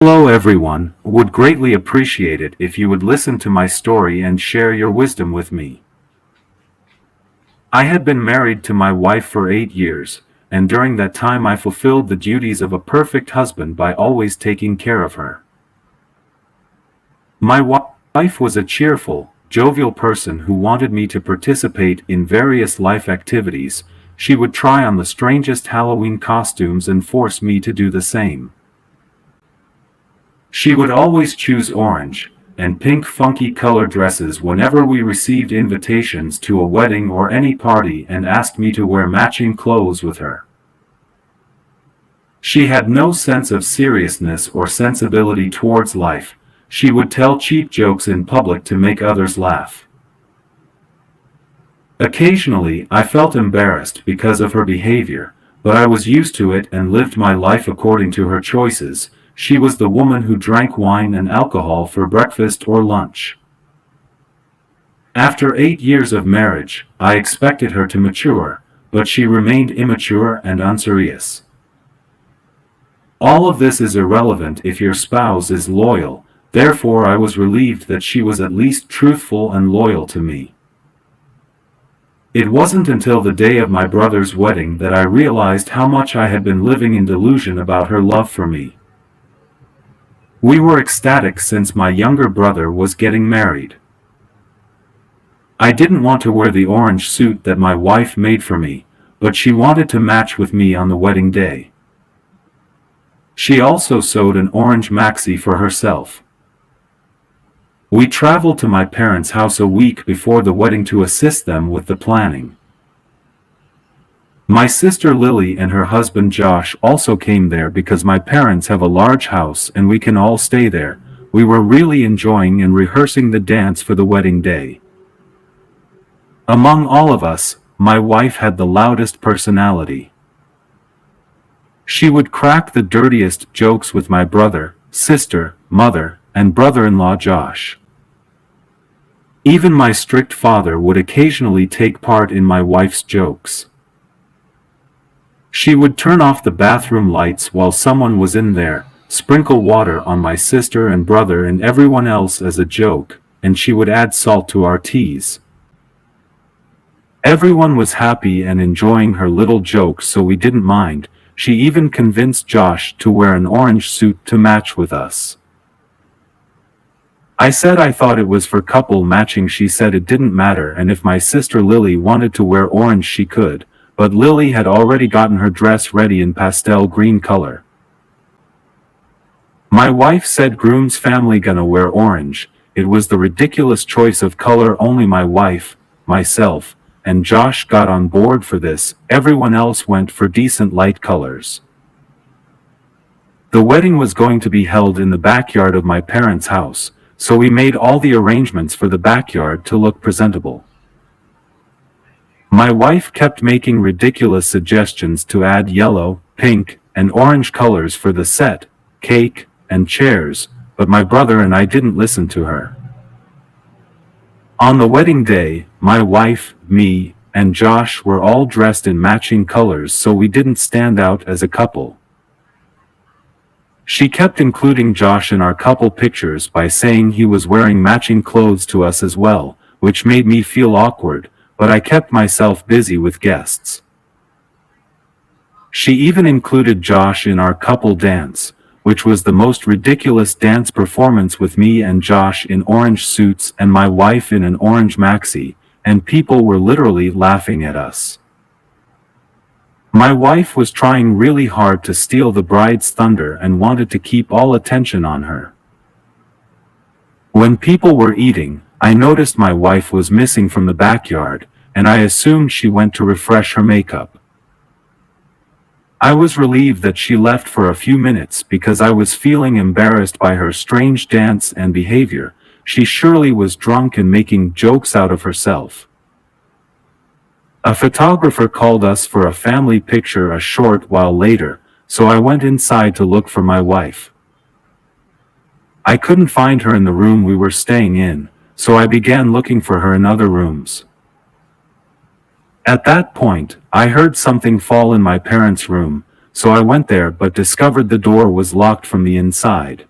Hello everyone, would greatly appreciate it if you would listen to my story and share your wisdom with me. I had been married to my wife for 8 years, and during that time I fulfilled the duties of a perfect husband by always taking care of her. My wife was a cheerful, jovial person who wanted me to participate in various life activities. She would try on the strangest Halloween costumes and force me to do the same. She would always choose orange and pink funky color dresses whenever we received invitations to a wedding or any party and asked me to wear matching clothes with her. She had no sense of seriousness or sensibility towards life. She would tell cheap jokes in public to make others laugh. Occasionally, I felt embarrassed because of her behavior, but I was used to it and lived my life according to her choices. She was the woman who drank wine and alcohol for breakfast or lunch. After 8 years of marriage, I expected her to mature, but she remained immature and unserious. All of this is irrelevant if your spouse is loyal, therefore I was relieved that she was at least truthful and loyal to me. It wasn't until the day of my brother's wedding that I realized how much I had been living in delusion about her love for me. We were ecstatic since my younger brother was getting married. I didn't want to wear the orange suit that my wife made for me, but she wanted to match with me on the wedding day. She also sewed an orange maxi for herself. We traveled to my parents' house a week before the wedding to assist them with the planning. My sister Lily and her husband Josh also came there because my parents have a large house and we can all stay there. We were really enjoying and rehearsing the dance for the wedding day. Among all of us, my wife had the loudest personality. She would crack the dirtiest jokes with my brother, sister, mother, and brother-in-law Josh. Even my strict father would occasionally take part in my wife's jokes. She would turn off the bathroom lights while someone was in there, sprinkle water on my sister and brother and everyone else as a joke, and she would add salt to our teas. Everyone was happy and enjoying her little jokes, so we didn't mind. She even convinced Josh to wear an orange suit to match with us. I said I thought it was for couple matching. She said it didn't matter, and if my sister Lily wanted to wear orange she could. But Lily had already gotten her dress ready in pastel green color. My wife said groom's family gonna wear orange. It was the ridiculous choice of color. Only my wife, myself, and Josh got on board for this. Everyone else went for decent light colors. The wedding was going to be held in the backyard of my parents' house, so we made all the arrangements for the backyard to look presentable. My wife kept making ridiculous suggestions to add yellow, pink, and orange colors for the set, cake, and chairs, but my brother and I didn't listen to her. On the wedding day, my wife, me, and Josh were all dressed in matching colors, so we didn't stand out as a couple. She kept including Josh in our couple pictures by saying he was wearing matching clothes to us as well, which made me feel awkward, but I kept myself busy with guests. She even included Josh in our couple dance, which was the most ridiculous dance performance with me and Josh in orange suits and my wife in an orange maxi, and people were literally laughing at us. My wife was trying really hard to steal the bride's thunder and wanted to keep all attention on her. When people were eating, I noticed my wife was missing from the backyard, and I assumed she went to refresh her makeup. I was relieved that she left for a few minutes because I was feeling embarrassed by her strange dance and behavior. She surely was drunk and making jokes out of herself. A photographer called us for a family picture a short while later, so I went inside to look for my wife. I couldn't find her in the room we were staying in, so I began looking for her in other rooms. At that point, I heard something fall in my parents' room, so I went there but discovered the door was locked from the inside,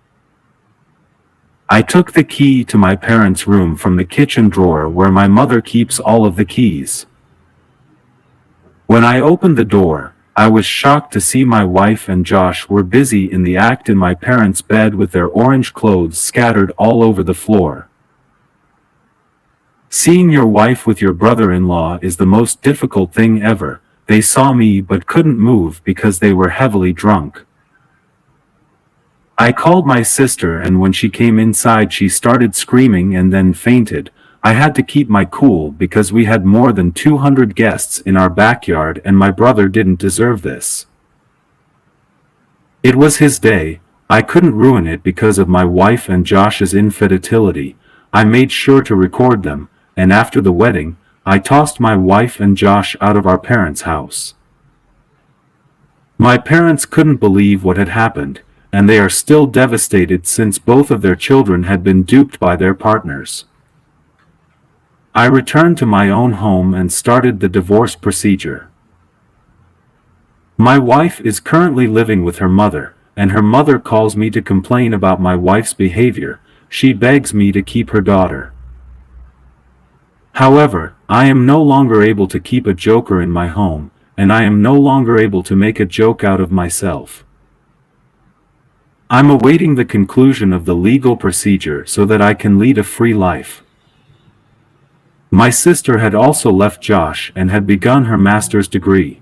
I took the key to my parents' room from the kitchen drawer where my mother keeps all of the keys. When I opened the door, I was shocked to see my wife and Josh were busy in the act in my parents' bed with their orange clothes scattered all over the floor. Seeing your wife with your brother-in-law is the most difficult thing ever. They saw me but couldn't move because they were heavily drunk. I called my sister, and when she came inside she started screaming and then fainted. I had to keep my cool because we had more than 200 guests in our backyard and my brother didn't deserve this. It was his day. I couldn't ruin it because of my wife and Josh's infidelity. I made sure to record them, and after the wedding, I tossed my wife and Josh out of our parents' house. My parents couldn't believe what had happened, and they are still devastated since both of their children had been duped by their partners. I returned to my own home and started the divorce procedure. My wife is currently living with her mother, and her mother calls me to complain about my wife's behavior. She begs me to keep her daughter. However, I am no longer able to keep a joker in my home, and I am no longer able to make a joke out of myself. I'm awaiting the conclusion of the legal procedure so that I can lead a free life. My sister had also left Josh and had begun her master's degree.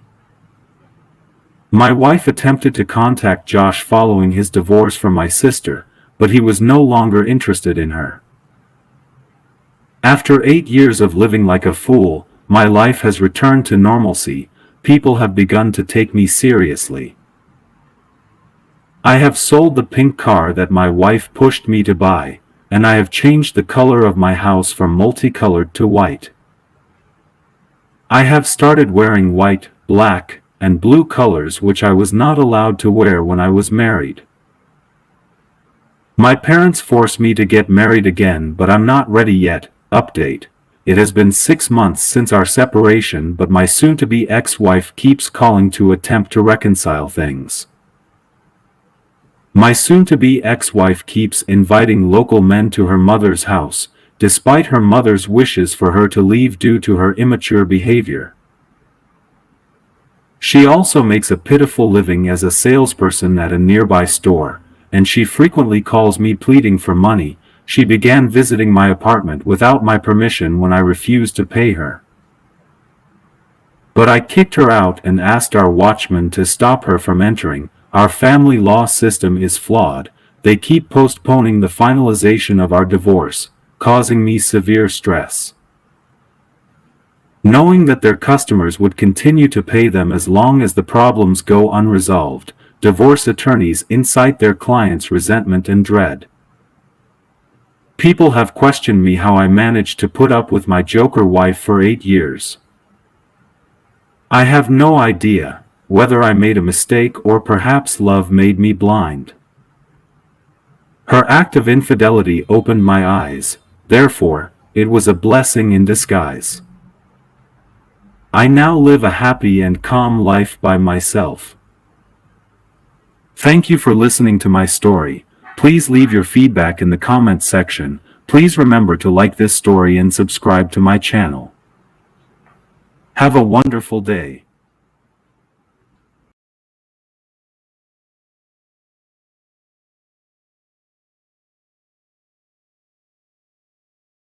My wife attempted to contact Josh following his divorce from my sister, but he was no longer interested in her. After 8 years of living like a fool, my life has returned to normalcy. People have begun to take me seriously. I have sold the pink car that my wife pushed me to buy, and I have changed the color of my house from multicolored to white. I have started wearing white, black, and blue colors which I was not allowed to wear when I was married. My parents forced me to get married again, but I'm not ready yet. Update. It has been 6 months since our separation, but my soon-to-be ex-wife keeps calling to attempt to reconcile things. My soon-to-be ex-wife keeps inviting local men to her mother's house, despite her mother's wishes for her to leave due to her immature behavior. She also makes a pitiful living as a salesperson at a nearby store, and she frequently calls me pleading for money. She began visiting my apartment without my permission when I refused to pay her. But I kicked her out and asked our watchman to stop her from entering. Our family law system is flawed. They keep postponing the finalization of our divorce, causing me severe stress. Knowing that their customers would continue to pay them as long as the problems go unresolved, divorce attorneys incite their clients' resentment and dread. People have questioned me how I managed to put up with my joker wife for 8 years. I have no idea whether I made a mistake or perhaps love made me blind. Her act of infidelity opened my eyes, therefore, it was a blessing in disguise. I now live a happy and calm life by myself. Thank you for listening to my story. Please leave your feedback in the comments section. Please remember to like this story and subscribe to my channel. Have a wonderful day.